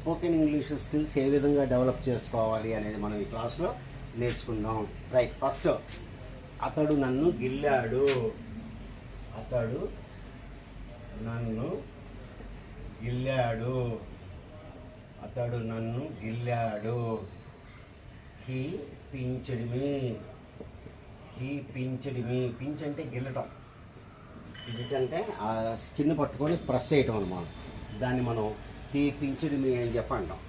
Spoken English skills ఏ విధంగా develop చేసుకోవాలి అనేది మనం ఈ క్లాస్లో నేర్చుకుందాం. రైట్, ఫస్ట్ అతడు నన్ను గిల్లాడు. అతడు నన్ను గిల్లాడు. అతడు నన్ను గిల్లాడు. He pinched me. He pinched me. Pinch అంటే గిల్లటం. పించ్ అంటే ఆ స్కిన్ పట్టుకొని ప్రెస్ చేయటం అన్నమాట. దాన్ని మనం హీ పించ్డ్ మీ అని చెప్పంటాం.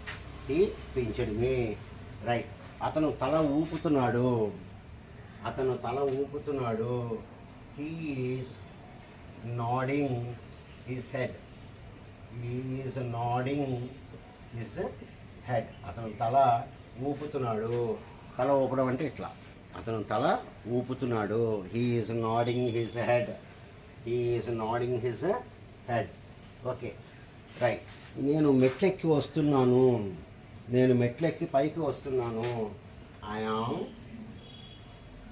He pinched me. రైట్, అతను తల ఊపుతున్నాడు. అతను తల ఊపుతున్నాడు. He is nodding his head. He is nodding his head. అతను తల ఊపుతున్నాడు. తల ఊపడం అంటే ఇట్లా. అతను తల ఊపుతున్నాడు. He is nodding his head. He is nodding his head. Okay, right. నేను మెట్లెక్కి వస్తున్నాను. నేను మెట్లెక్కి పైకి వస్తున్నాను. I am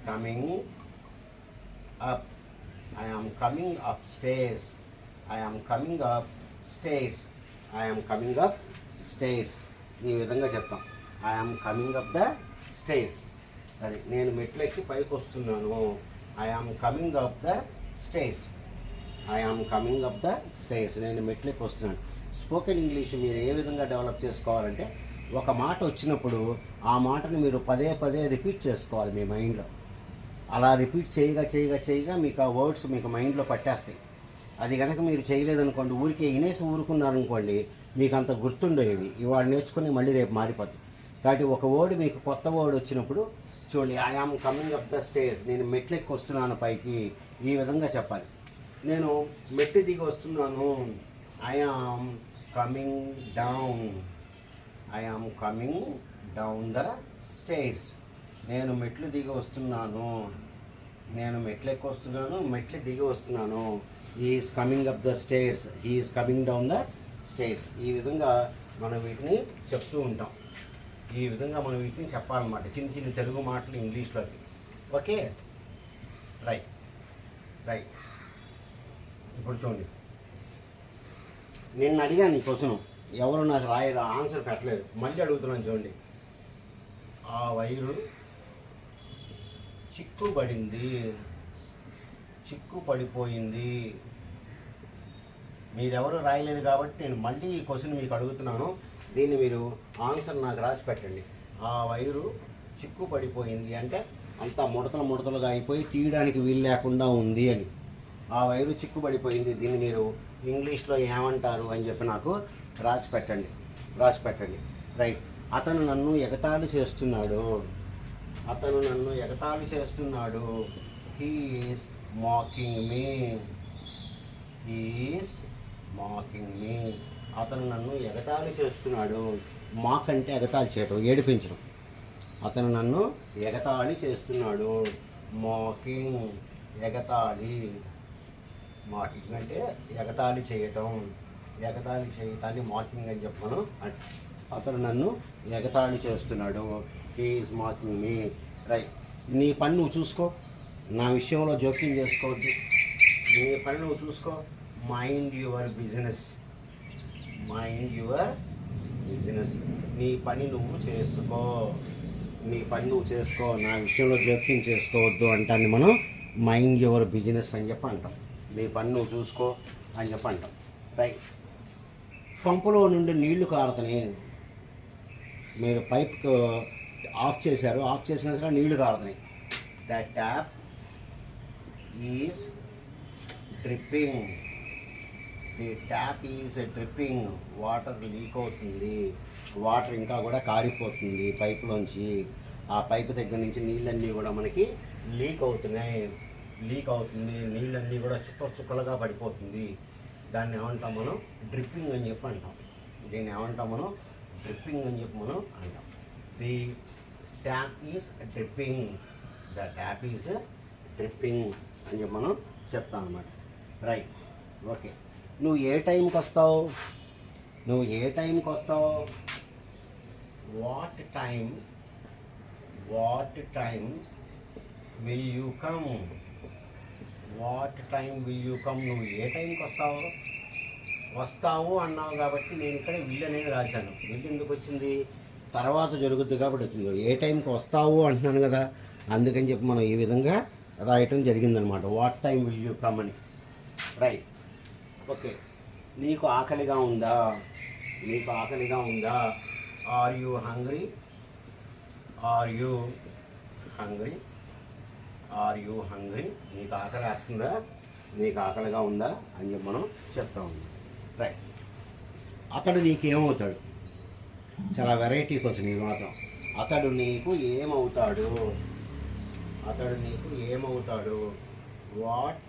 coming up. I am coming up stairs. I am coming up stairs. I am coming up stairs. ఈ విధంగా చెప్తాం. I am coming up the stairs. అది నేను మెట్లెక్కి పైకి వస్తున్నాను. I am coming up the stairs. I am coming up the stairs. నేను మెట్లెక్కి వస్తున్నాను. స్పోకెన్ ఇంగ్లీష్ మీరు ఏ విధంగా డెవలప్ చేసుకోవాలంటే, ఒక మాట వచ్చినప్పుడు ఆ మాటని మీరు పదే పదే రిపీట్ చేసుకోవాలి మీ మైండ్లో. అలా రిపీట్ చేయగా మీకు ఆ వర్డ్స్ మీకు మైండ్లో పట్టేస్తాయి. అది కనుక మీరు చేయలేదనుకోండి, ఊరికే వినేసి ఊరుకున్నారనుకోండి, మీకు అంత గుర్తుండేవి. ఇవాళ నేర్చుకుని మళ్ళీ రేపు మారిపోతుంది. కాబట్టి ఒక వర్డ్ మీకు కొత్త వర్డ్ వచ్చినప్పుడు చూడండి, I am coming up the stairs. నేను మెట్లెక్కి వస్తున్నాను పైకి. ఈ విధంగా చెప్పాలి. నేను మెట్టు దిగి వస్తున్నాను. I am coming down. I am coming down the stairs. నేను మెట్లు దిగి వస్తున్నాను. నేను మెట్లెక్కి వస్తున్నాను. మెట్లు దిగి వస్తున్నాను. He is coming up the stairs. He is coming down the stairs. ఈ విధంగా మనం వీటిని చెప్తూ ఉంటాం. ఈ విధంగా మనం వీటిని చెప్పాలన్నమాట. చిన్న చిన్న తెలుగు మాటలు ఇంగ్లీష్లోకి. Okay, right right. ఇప్పుడు చూడండి, నేను అడిగాను ఈ క్వశ్చన్, ఎవరు నాకు ఆన్సర్ పెట్టలేదు. మళ్ళీ అడుగుతున్నాను చూడండి. ఆ వైరు చిక్కుబడింది. చిక్కు పడిపోయింది. మీరెవరు రాయలేదు కాబట్టి నేను మళ్ళీ ఈ క్వశ్చన్ మీకు అడుగుతున్నాను. దీన్ని మీరు ఆన్సర్ నాకు రాసి పెట్టండి. ఆ వైరు చిక్కు పడిపోయింది అంటే అంతా ముడతలుగా అయిపోయి తీయడానికి వీలు లేకుండా ఉంది అని. ఆ వైరు చిక్కు పడిపోయింది. దీన్ని మీరు ఇంగ్లీష్లో ఏమంటారు అని చెప్పి నాకు రాసి పెట్టండి. రైట్, అతను నన్ను ఎగతాళి చేస్తున్నాడు. అతను నన్ను ఎగతాళి చేస్తున్నాడు. He is mocking me. He is mocking మీ. అతను నన్ను ఎగతాళి చేస్తున్నాడు. మాక్ అంటే ఎగతాళి చేయడం, ఏడిపించడం. అతను నన్ను ఎగతాళి చేస్తున్నాడు. మాకింగ్, ఎగతాళి. మాకింగ్ అంటే ఎగతాళి చేయటం. ఎగతాళి చేయటాన్ని మాకింగ్ అని చెప్పను. అతను నన్ను ఎగతాళి చేస్తున్నాడు. He is mocking me. Right, నీ పని నువ్వు చూసుకో. నా విషయంలో జోక్యం చేసుకోవద్దు. నీ పని నువ్వు చూసుకో. Mind your business. Mind your business. నీ పని నువ్వు చేసుకో. నీ పని నువ్వు చేసుకో. నా విషయంలో జోక్యం చేసుకోవద్దు అంటాన్ని మనం మైండ్ యువర్ బిజినెస్ అని చెప్పి అంటాం. నీ పని నువ్వు చూసుకో అని చెప్పి అంటాం. రైట్, పంపులో నుండి నీళ్లు కారుతున్నాయి. మీరు పైప్ ఆఫ్ చేశారు. ఆఫ్ చేసిన సరే నీళ్లు కారుతున్నాయి. The tap is dripping. The tap is dripping. Water leak అవుతుంది. వాటర్ ఇంకా కూడా కారిపోతుంది పైపులోంచి. ఆ పైపు దగ్గర నుంచి నీళ్ళన్నీ కూడా మనకి లీక్ అవుతున్నాయి. నీళ్ళన్నీ కూడా చుక్కలుగా పడిపోతుంది. దాన్ని ఏమంటాం మనం? డ్రిప్పింగ్ అని చెప్పి అంటాం. దీన్ని ఏమంటాం మనం? డ్రిప్పింగ్ అని చెప్పి మనం అంటాం. The tap is dripping. The tap is dripping అని చెప్పి మనం చెప్తాం అన్నమాట. Right, okay. నువ్వు ఏ టైంకి వస్తావు? What time will you come? నువ్వు ఏ టైంకి వస్తావు? వస్తావు అన్నావు కాబట్టి నేను ఇక్కడ విల్ అనేది రాశాను. విల్ ఎందుకు వచ్చింది? తర్వాత జరుగుద్ది కాబట్టి వచ్చింది. ఏ టైంకి వస్తావు అంటున్నాను కదా, అందుకని చెప్పి మనం ఈ విధంగా రాయటం జరిగిందనమాట. What time will you come అని. రైట్. ఓకే. నీకు ఆకలిగా ఉందా? నీకు ఆకలిగా ఉందా? Are you hungry? Are you hungry? Are you hungry? నీకు ఆకలి వేస్తుందా? నీకు ఆకలిగా ఉందా అని చెప్పి మనం చెప్తా ఉన్నాం. రైట్. అతడు నీకేమవుతాడు? చాలా వెరైటీ క్వశ్చన్ ఇది మాత్రం. అతడు నీకు ఏమవుతాడు? అతడు నీకు ఏమవుతాడు? What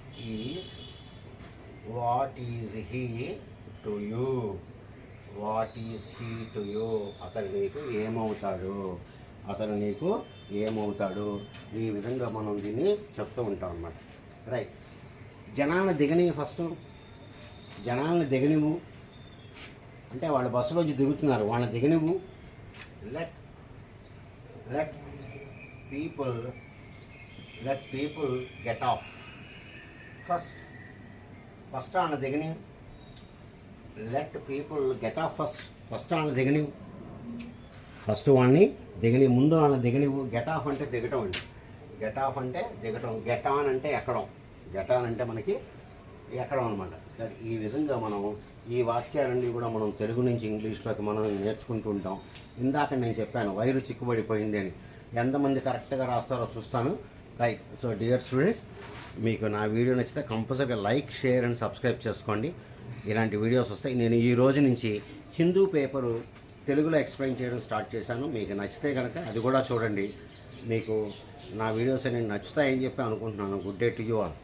is he to you? What is he to you? అతడు నీకు ఏమవుతాడు? అతడు నీకు ఏమవుతాడు? ఈ విధంగా మనం దీన్ని చెప్తూ ఉంటాం అన్నమాట. రైట్. జనాలను దిగనివి. ఫస్ట్ జనాలను దిగనివ్వు అంటే వాళ్ళు బస్సులోంచి దిగుతున్నారు, వాళ్ళని దిగనివ్వు. Let people get off. First వాళ్ళని దిగనివ్వు. Let people get off first వాళ్ళని దిగనివ్వు. ఫస్ట్ వాడిని దిగనివ్వు, ముందు వాళ్ళని దిగనివ్వు. గెట్ ఆఫ్ అంటే దిగటం అండి. గెట్ ఆఫ్ అంటే దిగటం. గెట్ ఆన్ అంటే ఎక్కడం. గెట్ ఆన్ అంటే మనకి ఎక్కడం అనమాట. ఈ విధంగా మనం ఈ వాక్యాలన్నీ కూడా మనం తెలుగు నుంచి ఇంగ్లీష్లోకి మనం నేర్చుకుంటూ ఉంటాం. ఇందాక నేను చెప్పాను వైరు చిక్కుబడిపోయింది అని. ఎంతమంది కరెక్ట్గా రాస్తారో చూస్తాను. రైట్. సో డియర్ స్టూడెంట్స్, మీకు నా వీడియో నచ్చితే కంపల్సరీగా లైక్, షేర్ అండ్ సబ్స్క్రైబ్ చేసుకోండి. ఇలాంటి వీడియోస్ వస్తాయి. నేను ఈ రోజు నుంచి హిందూ పేపరు తెలుగులో ఎక్స్ప్లెయిన్ చేయడం స్టార్ట్ చేశాను. మీకు నచ్చితే కనుక అది కూడా చూడండి. మీకు నా వీడియోస్ అనేవి నచ్చుతాయని చెప్పి అనుకుంటున్నాను. Good day to you all.